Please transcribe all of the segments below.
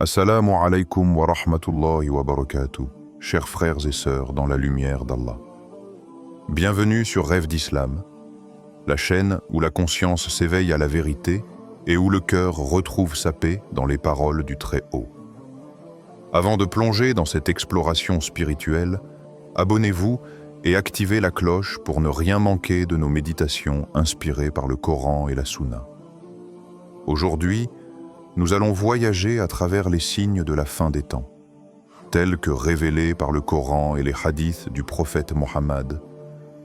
Assalamu alaikum wa rahmatullahi wa barakatuh, chers frères et sœurs dans la lumière d'Allah. Bienvenue sur Rêve d'Islam, la chaîne où la conscience s'éveille à la vérité et où le cœur retrouve sa paix dans les paroles du Très-Haut. Avant de plonger dans cette exploration spirituelle, abonnez-vous et activez la cloche pour ne rien manquer de nos méditations inspirées par le Coran et la Sunna. Aujourd'hui, nous allons voyager à travers les signes de la fin des temps, tels que révélés par le Coran et les hadiths du prophète Mohammed,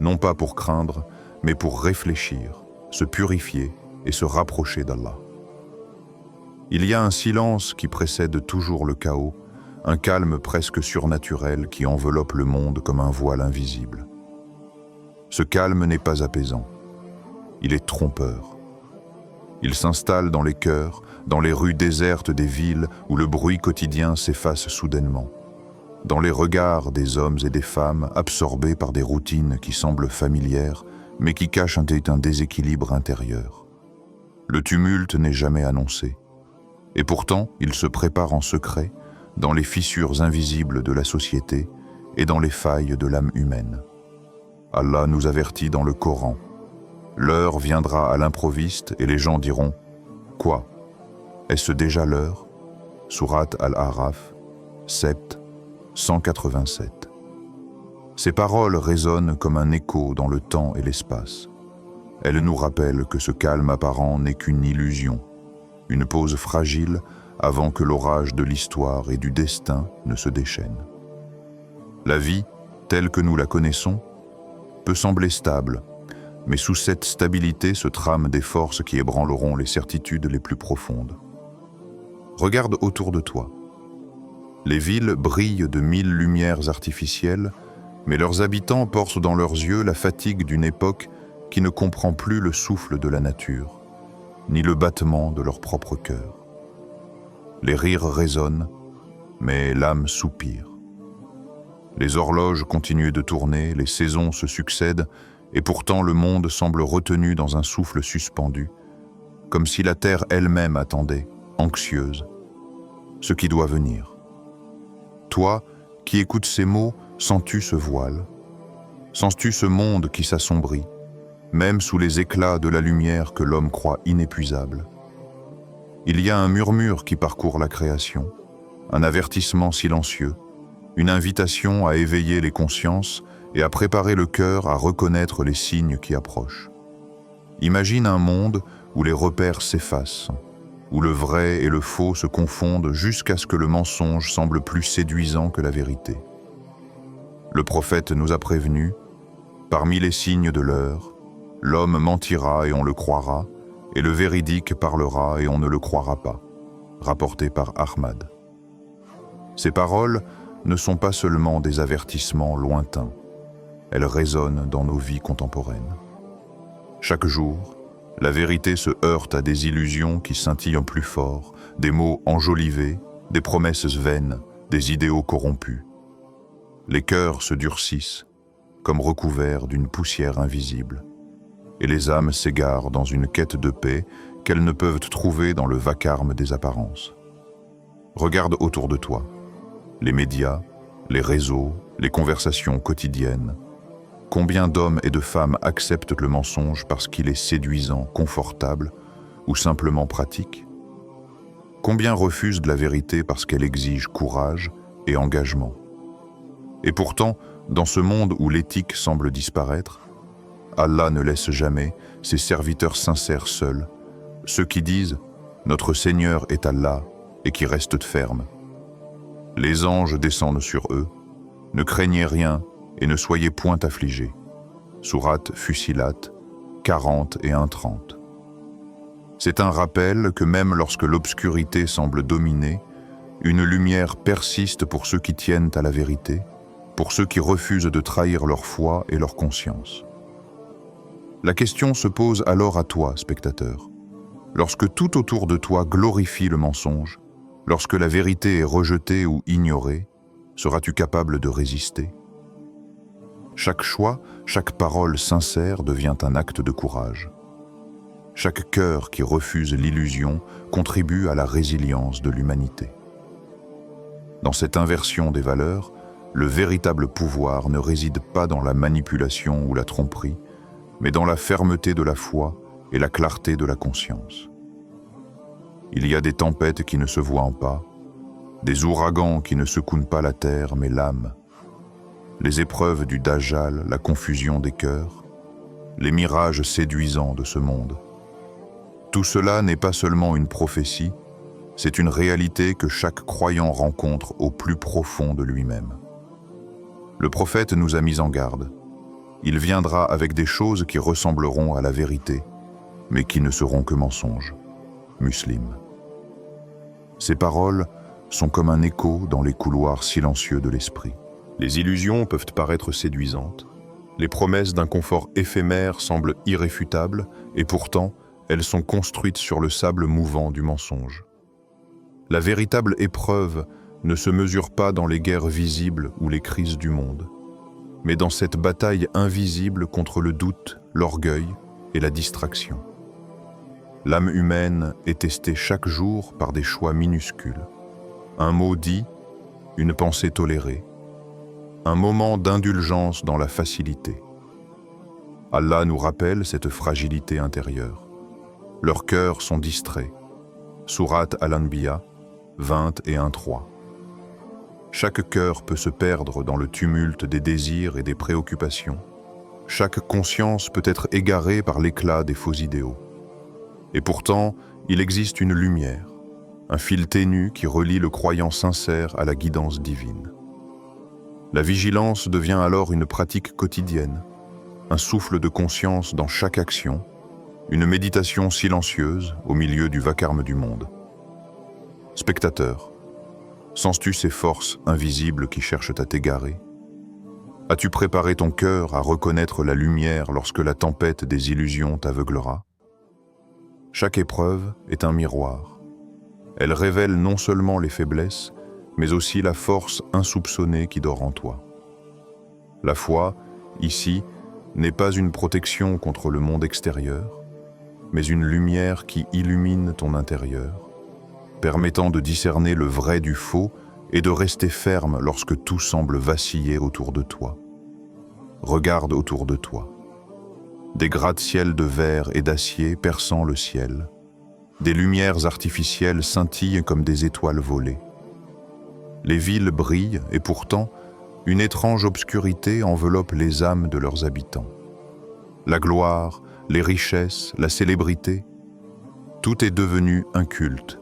non pas pour craindre, mais pour réfléchir, se purifier et se rapprocher d'Allah. Il y a un silence qui précède toujours le chaos, un calme presque surnaturel qui enveloppe le monde comme un voile invisible. Ce calme n'est pas apaisant, il est trompeur. Il s'installe dans les cœurs, dans les rues désertes des villes où le bruit quotidien s'efface soudainement, dans les regards des hommes et des femmes absorbés par des routines qui semblent familières, mais qui cachent un déséquilibre intérieur. Le tumulte n'est jamais annoncé, et pourtant il se prépare en secret dans les fissures invisibles de la société et dans les failles de l'âme humaine. Allah nous avertit dans le Coran. L'heure viendra à l'improviste et les gens diront « Quoi ? Est-ce déjà l'heure » Sourate Al-A'raf, 7, 187. Ces paroles résonnent comme un écho dans le temps et l'espace. Elles nous rappellent que ce calme apparent n'est qu'une illusion, une pause fragile avant que l'orage de l'histoire et du destin ne se déchaîne. La vie, telle que nous la connaissons, peut sembler stable, mais sous cette stabilité se trament des forces qui ébranleront les certitudes les plus profondes. Regarde autour de toi. Les villes brillent de 1000 lumières artificielles, mais leurs habitants portent dans leurs yeux la fatigue d'une époque qui ne comprend plus le souffle de la nature, ni le battement de leur propre cœur. Les rires résonnent, mais l'âme soupire. Les horloges continuent de tourner, les saisons se succèdent, et pourtant le monde semble retenu dans un souffle suspendu, comme si la terre elle-même attendait, anxieuse, ce qui doit venir. Toi, qui écoutes ces mots, sens-tu ce voile? Sens-tu ce monde qui s'assombrit, même sous les éclats de la lumière que l'homme croit inépuisable? Il y a un murmure qui parcourt la création, un avertissement silencieux, une invitation à éveiller les consciences et à préparer le cœur à reconnaître les signes qui approchent. Imagine un monde où les repères s'effacent, où le vrai et le faux se confondent jusqu'à ce que le mensonge semble plus séduisant que la vérité. Le prophète nous a prévenus, parmi les signes de l'heure, l'homme mentira et on le croira, et le véridique parlera et on ne le croira pas, rapporté par Ahmad. Ces paroles ne sont pas seulement des avertissements lointains, elles résonnent dans nos vies contemporaines. Chaque jour, la vérité se heurte à des illusions qui scintillent plus fort, des mots enjolivés, des promesses vaines, des idéaux corrompus. Les cœurs se durcissent, comme recouverts d'une poussière invisible, et les âmes s'égarent dans une quête de paix qu'elles ne peuvent trouver dans le vacarme des apparences. Regarde autour de toi, les médias, les réseaux, les conversations quotidiennes. Combien d'hommes et de femmes acceptent le mensonge parce qu'il est séduisant, confortable ou simplement pratique? Combien refusent de la vérité parce qu'elle exige courage et engagement? Et pourtant, dans ce monde où l'éthique semble disparaître, Allah ne laisse jamais ses serviteurs sincères seuls, ceux qui disent « Notre Seigneur est Allah » et qui restent fermes. Les anges descendent sur eux, ne craignez rien et ne soyez point affligés. Sourate Fussilat, 40 et 1:30. C'est un rappel que même lorsque l'obscurité semble dominer, une lumière persiste pour ceux qui tiennent à la vérité, pour ceux qui refusent de trahir leur foi et leur conscience. La question se pose alors à toi, spectateur. Lorsque tout autour de toi glorifie le mensonge, lorsque la vérité est rejetée ou ignorée, seras-tu capable de résister? Chaque choix, chaque parole sincère devient un acte de courage. Chaque cœur qui refuse l'illusion contribue à la résilience de l'humanité. Dans cette inversion des valeurs, le véritable pouvoir ne réside pas dans la manipulation ou la tromperie, mais dans la fermeté de la foi et la clarté de la conscience. Il y a des tempêtes qui ne se voient pas, des ouragans qui ne secouent pas la terre mais l'âme, les épreuves du Dajjal, la confusion des cœurs, les mirages séduisants de ce monde. Tout cela n'est pas seulement une prophétie, c'est une réalité que chaque croyant rencontre au plus profond de lui-même. Le prophète nous a mis en garde. Il viendra avec des choses qui ressembleront à la vérité, mais qui ne seront que mensonges. Muslim. Ces paroles sont comme un écho dans les couloirs silencieux de l'esprit. Les illusions peuvent paraître séduisantes. Les promesses d'un confort éphémère semblent irréfutables, et pourtant, elles sont construites sur le sable mouvant du mensonge. La véritable épreuve ne se mesure pas dans les guerres visibles ou les crises du monde, mais dans cette bataille invisible contre le doute, l'orgueil et la distraction. L'âme humaine est testée chaque jour par des choix minuscules. Un mot dit, une pensée tolérée, un moment d'indulgence dans la facilité. Allah nous rappelle cette fragilité intérieure. Leurs cœurs sont distraits. Sourate Al-Anbiya 20 et 1-3. Chaque cœur peut se perdre dans le tumulte des désirs et des préoccupations. Chaque conscience peut être égarée par l'éclat des faux idéaux. Et pourtant, il existe une lumière, un fil ténu qui relie le croyant sincère à la guidance divine. La vigilance devient alors une pratique quotidienne, un souffle de conscience dans chaque action, une méditation silencieuse au milieu du vacarme du monde. Spectateur, sens-tu ces forces invisibles qui cherchent à t'égarer? As-tu préparé ton cœur à reconnaître la lumière lorsque la tempête des illusions t'aveuglera? Chaque épreuve est un miroir. Elle révèle non seulement les faiblesses, mais aussi la force insoupçonnée qui dort en toi. La foi, ici, n'est pas une protection contre le monde extérieur, mais une lumière qui illumine ton intérieur, permettant de discerner le vrai du faux et de rester ferme lorsque tout semble vaciller autour de toi. Regarde autour de toi. Des gratte-ciel de verre et d'acier perçant le ciel. Des lumières artificielles scintillent comme des étoiles volées. Les villes brillent et pourtant, une étrange obscurité enveloppe les âmes de leurs habitants. La gloire, les richesses, la célébrité, tout est devenu un culte.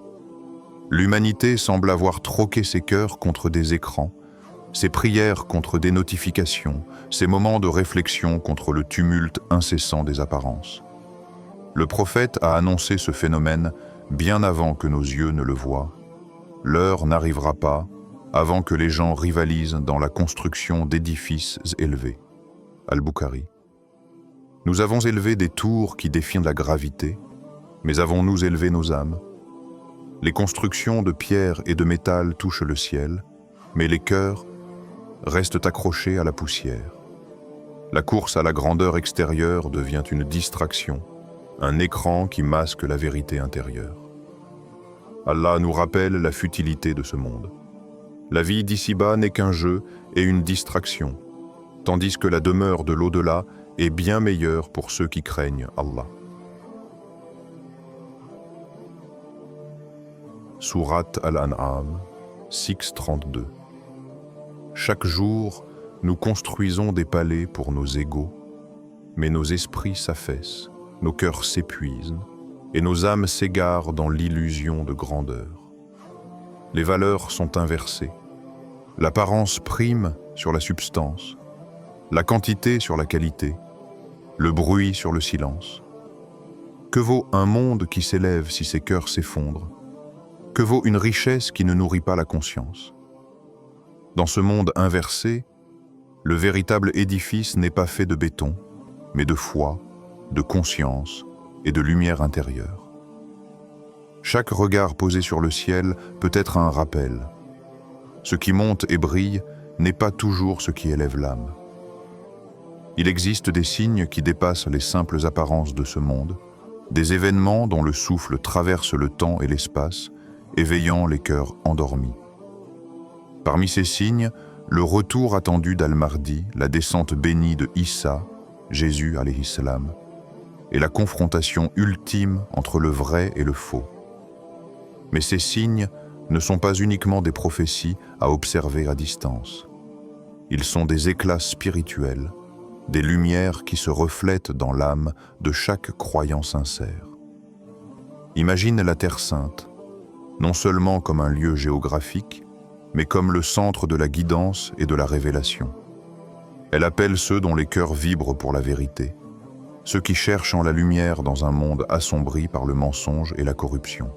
L'humanité semble avoir troqué ses cœurs contre des écrans, ses prières contre des notifications, ses moments de réflexion contre le tumulte incessant des apparences. Le prophète a annoncé ce phénomène bien avant que nos yeux ne le voient. L'heure n'arrivera pas avant que les gens rivalisent dans la construction d'édifices élevés. Al-Bukhari. Nous avons élevé des tours qui défient la gravité, mais avons-nous élevé nos âmes? Les constructions de pierre et de métal touchent le ciel, mais les cœurs restent accrochés à la poussière. La course à la grandeur extérieure devient une distraction, un écran qui masque la vérité intérieure. Allah nous rappelle la futilité de ce monde. La vie d'ici-bas n'est qu'un jeu et une distraction, tandis que la demeure de l'au-delà est bien meilleure pour ceux qui craignent Allah. Sourate Al-An'am 6:32. Chaque jour, nous construisons des palais pour nos égaux, mais nos esprits s'affaissent, nos cœurs s'épuisent, et nos âmes s'égarent dans l'illusion de grandeur. Les valeurs sont inversées. L'apparence prime sur la substance, la quantité sur la qualité, le bruit sur le silence. Que vaut un monde qui s'élève si ses cœurs s'effondrent? Que vaut une richesse qui ne nourrit pas la conscience? Dans ce monde inversé, le véritable édifice n'est pas fait de béton, mais de foi, de conscience et de lumière intérieure. Chaque regard posé sur le ciel peut être un rappel. Ce qui monte et brille n'est pas toujours ce qui élève l'âme. Il existe des signes qui dépassent les simples apparences de ce monde, des événements dont le souffle traverse le temps et l'espace, éveillant les cœurs endormis. Parmi ces signes, le retour attendu d'Al-Mahdi, la descente bénie de Issa, Jésus alayhi salam, et la confrontation ultime entre le vrai et le faux. Mais ces signes ne sont pas uniquement des prophéties à observer à distance. Ils sont des éclats spirituels, des lumières qui se reflètent dans l'âme de chaque croyant sincère. Imagine la Terre Sainte, non seulement comme un lieu géographique, mais comme le centre de la guidance et de la révélation. Elle appelle ceux dont les cœurs vibrent pour la vérité, ceux qui cherchent en la lumière dans un monde assombri par le mensonge et la corruption.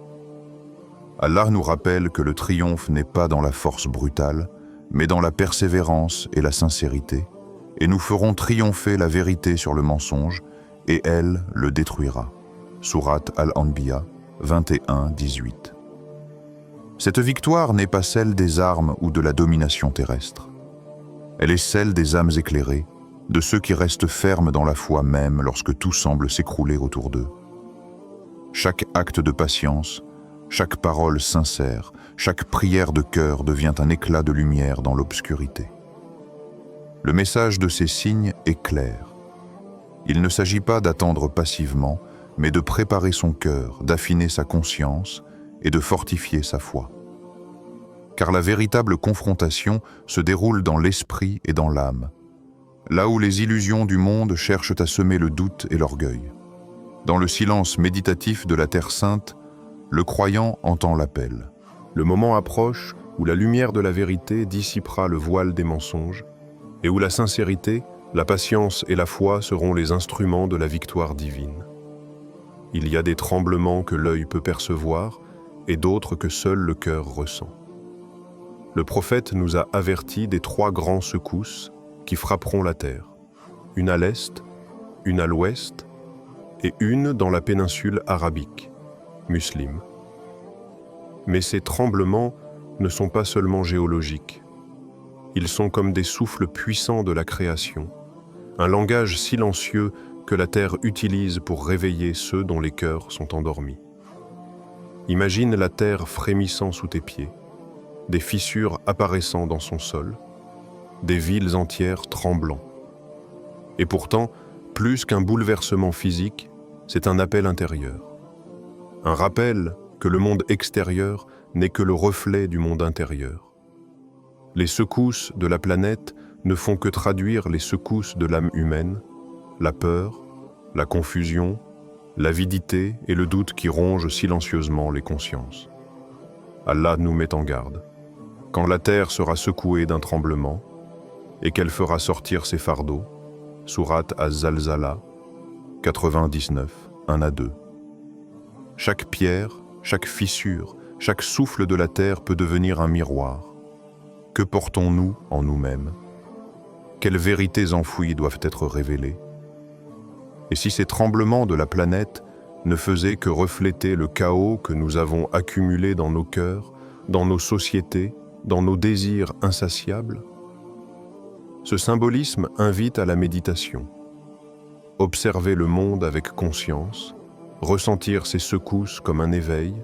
Allah nous rappelle que le triomphe n'est pas dans la force brutale, mais dans la persévérance et la sincérité, et nous ferons triompher la vérité sur le mensonge, et elle le détruira. Sourate Al-Anbiya 21-18. Cette victoire n'est pas celle des armes ou de la domination terrestre. Elle est celle des âmes éclairées, de ceux qui restent fermes dans la foi même lorsque tout semble s'écrouler autour d'eux. Chaque acte de patience, chaque parole sincère, chaque prière de cœur devient un éclat de lumière dans l'obscurité. Le message de ces signes est clair. Il ne s'agit pas d'attendre passivement, mais de préparer son cœur, d'affiner sa conscience et de fortifier sa foi. Car la véritable confrontation se déroule dans l'esprit et dans l'âme, là où les illusions du monde cherchent à semer le doute et l'orgueil. Dans le silence méditatif de la Terre Sainte, le croyant entend l'appel. Le moment approche où la lumière de la vérité dissipera le voile des mensonges et où la sincérité, la patience et la foi seront les instruments de la victoire divine. Il y a des tremblements que l'œil peut percevoir et d'autres que seul le cœur ressent. Le prophète nous a avertis des 3 grands secousses qui frapperont la terre, une à l'est, une à l'ouest et une dans la péninsule arabique, musulmane. Mais ces tremblements ne sont pas seulement géologiques. Ils sont comme des souffles puissants de la création, un langage silencieux que la terre utilise pour réveiller ceux dont les cœurs sont endormis. Imagine la terre frémissant sous tes pieds, des fissures apparaissant dans son sol, des villes entières tremblant. Et pourtant, plus qu'un bouleversement physique, c'est un appel intérieur. Un rappel que le monde extérieur n'est que le reflet du monde intérieur. Les secousses de la planète ne font que traduire les secousses de l'âme humaine, la peur, la confusion, l'avidité et le doute qui rongent silencieusement les consciences. Allah nous met en garde. Quand la terre sera secouée d'un tremblement et qu'elle fera sortir ses fardeaux, Sourate Az-Zalzala 99, 1-2. Chaque pierre, chaque fissure, chaque souffle de la terre peut devenir un miroir. Que portons-nous en nous-mêmes? Quelles vérités enfouies doivent être révélées? Et si ces tremblements de la planète ne faisaient que refléter le chaos que nous avons accumulé dans nos cœurs, dans nos sociétés, dans nos désirs insatiables? Ce symbolisme invite à la méditation. Observer le monde avec conscience, ressentir ses secousses comme un éveil,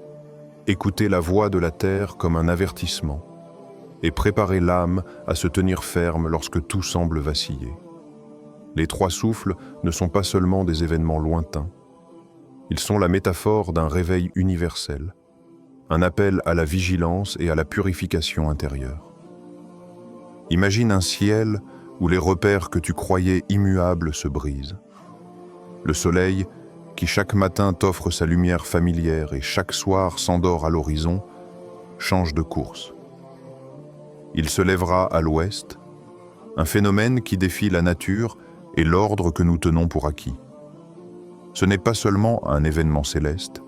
écouter la voix de la terre comme un avertissement, et préparer l'âme à se tenir ferme lorsque tout semble vaciller. Les 3 souffles ne sont pas seulement des événements lointains, ils sont la métaphore d'un réveil universel, un appel à la vigilance et à la purification intérieure. Imagine un ciel où les repères que tu croyais immuables se brisent. Le soleil, qui chaque matin t'offre sa lumière familière et chaque soir s'endort à l'horizon, change de course. Il se lèvera à l'ouest, un phénomène qui défie la nature et l'ordre que nous tenons pour acquis. Ce n'est pas seulement un événement céleste,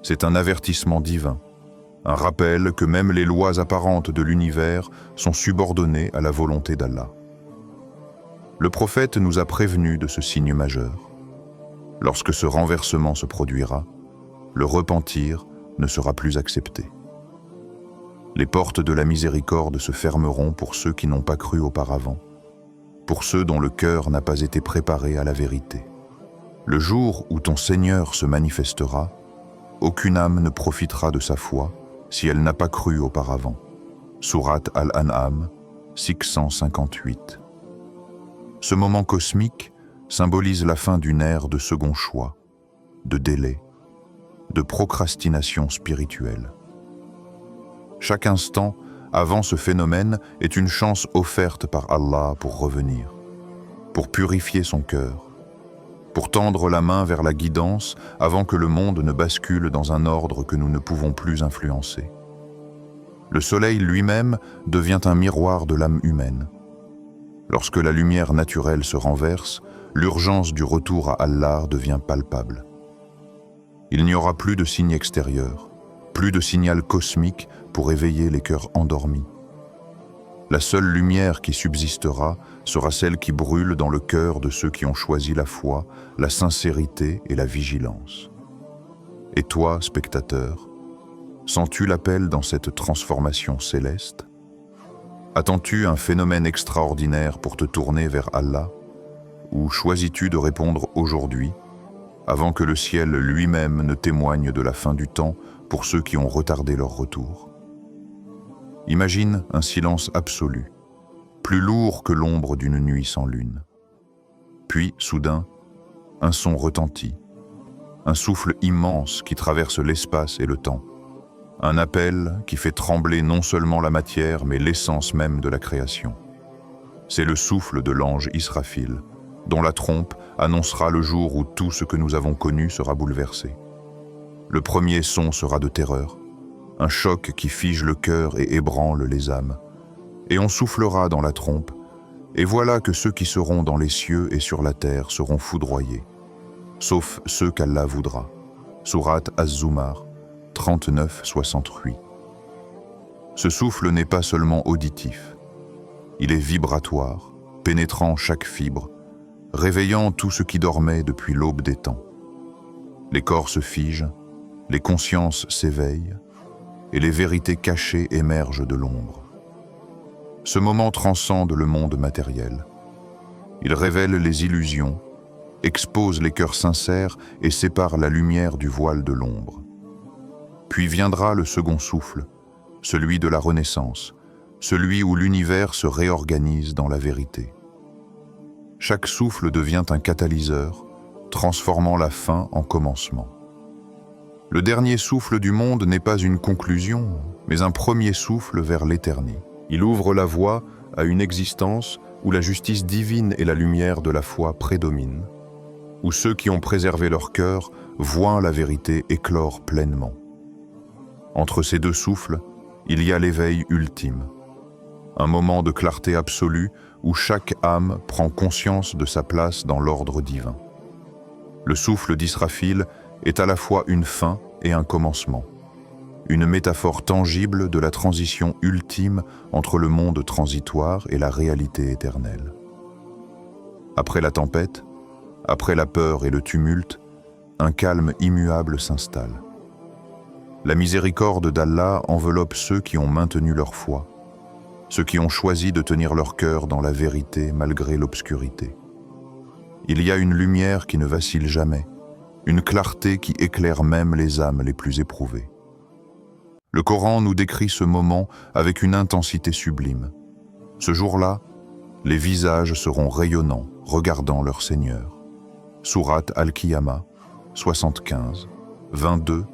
c'est un avertissement divin, un rappel que même les lois apparentes de l'univers sont subordonnées à la volonté d'Allah. Le prophète nous a prévenus de ce signe majeur. Lorsque ce renversement se produira, le repentir ne sera plus accepté. Les portes de la miséricorde se fermeront pour ceux qui n'ont pas cru auparavant, pour ceux dont le cœur n'a pas été préparé à la vérité. Le jour où ton Seigneur se manifestera, aucune âme ne profitera de sa foi si elle n'a pas cru auparavant. Sourate Al-An'am, 658. Ce moment cosmique symbolise la fin d'une ère de second choix, de délai, de procrastination spirituelle. Chaque instant avant ce phénomène est une chance offerte par Allah pour revenir, pour purifier son cœur, pour tendre la main vers la guidance avant que le monde ne bascule dans un ordre que nous ne pouvons plus influencer. Le soleil lui-même devient un miroir de l'âme humaine. Lorsque la lumière naturelle se renverse, l'urgence du retour à Allah devient palpable. Il n'y aura plus de signe extérieur, plus de signal cosmique pour éveiller les cœurs endormis. La seule lumière qui subsistera sera celle qui brûle dans le cœur de ceux qui ont choisi la foi, la sincérité et la vigilance. Et toi, spectateur, sens-tu l'appel dans cette transformation céleste? Attends-tu un phénomène extraordinaire pour te tourner vers Allah? Ou choisis-tu de répondre aujourd'hui, avant que le ciel lui-même ne témoigne de la fin du temps pour ceux qui ont retardé leur retour? Imagine un silence absolu, plus lourd que l'ombre d'une nuit sans lune. Puis, soudain, un son retentit, un souffle immense qui traverse l'espace et le temps, un appel qui fait trembler non seulement la matière, mais l'essence même de la création. C'est le souffle de l'ange Israfil, dont la trompe annoncera le jour où tout ce que nous avons connu sera bouleversé. Le premier son sera de terreur, un choc qui fige le cœur et ébranle les âmes. Et on soufflera dans la trompe, et voilà que ceux qui seront dans les cieux et sur la terre seront foudroyés, sauf ceux qu'Allah voudra. Sourate Az-Zumar, 39-68. Ce souffle n'est pas seulement auditif, il est vibratoire, pénétrant chaque fibre, réveillant tout ce qui dormait depuis l'aube des temps. Les corps se figent, les consciences s'éveillent, et les vérités cachées émergent de l'ombre. Ce moment transcende le monde matériel. Il révèle les illusions, expose les cœurs sincères et sépare la lumière du voile de l'ombre. Puis viendra le second souffle, celui de la renaissance, celui où l'univers se réorganise dans la vérité. Chaque souffle devient un catalyseur, transformant la fin en commencement. Le dernier souffle du monde n'est pas une conclusion, mais un premier souffle vers l'éternité. Il ouvre la voie à une existence où la justice divine et la lumière de la foi prédominent, où ceux qui ont préservé leur cœur voient la vérité éclore pleinement. Entre ces deux souffles, il y a l'éveil ultime, un moment de clarté absolue où chaque âme prend conscience de sa place dans l'ordre divin. Le souffle d'Israfil est à la fois une fin et un commencement, une métaphore tangible de la transition ultime entre le monde transitoire et la réalité éternelle. Après la tempête, après la peur et le tumulte, un calme immuable s'installe. La miséricorde d'Allah enveloppe ceux qui ont maintenu leur foi, ceux qui ont choisi de tenir leur cœur dans la vérité malgré l'obscurité. Il y a une lumière qui ne vacille jamais, une clarté qui éclaire même les âmes les plus éprouvées. Le Coran nous décrit ce moment avec une intensité sublime. Ce jour-là, les visages seront rayonnants, regardant leur Seigneur. Sourate Al-Qiyamah, 75, 22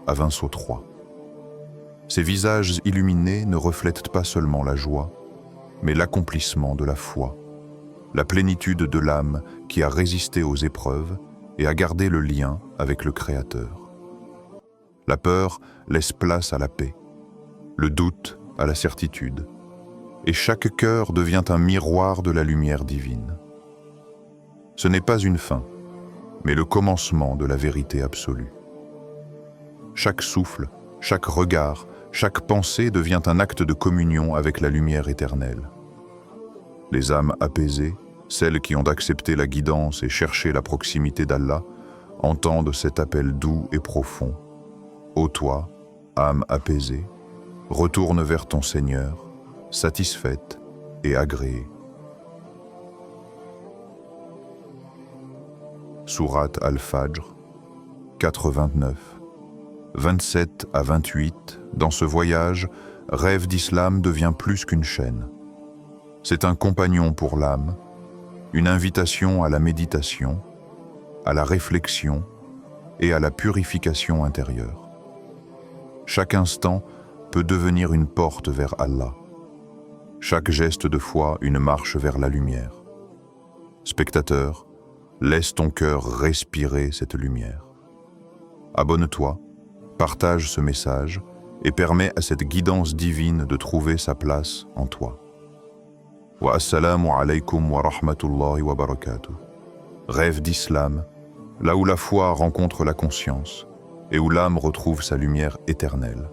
à 23. Ces visages illuminés ne reflètent pas seulement la joie, mais l'accomplissement de la foi, la plénitude de l'âme qui a résisté aux épreuves et a gardé le lien avec le Créateur. La peur laisse place à la paix, le doute à la certitude, et chaque cœur devient un miroir de la lumière divine. Ce n'est pas une fin, mais le commencement de la vérité absolue. Chaque souffle, chaque regard, chaque pensée devient un acte de communion avec la lumière éternelle. Les âmes apaisées, celles qui ont accepté la guidance et cherché la proximité d'Allah, entendent cet appel doux et profond. Ô toi, âme apaisée, retourne vers ton Seigneur, satisfaite et agréée. Sourate Al-Fajr, 4:29. 27 à 28, dans ce voyage, Rêve d'Islam devient plus qu'une chaîne. C'est un compagnon pour l'âme, une invitation à la méditation, à la réflexion et à la purification intérieure. Chaque instant peut devenir une porte vers Allah. Chaque geste de foi une marche vers la lumière. Spectateur, laisse ton cœur respirer cette lumière. Abonne-toi, partage ce message et permets à cette guidance divine de trouver sa place en toi. Wa assalamu alaykum wa rahmatullahi wa barakatuh. Rêve d'Islam, là où la foi rencontre la conscience et où l'âme retrouve sa lumière éternelle.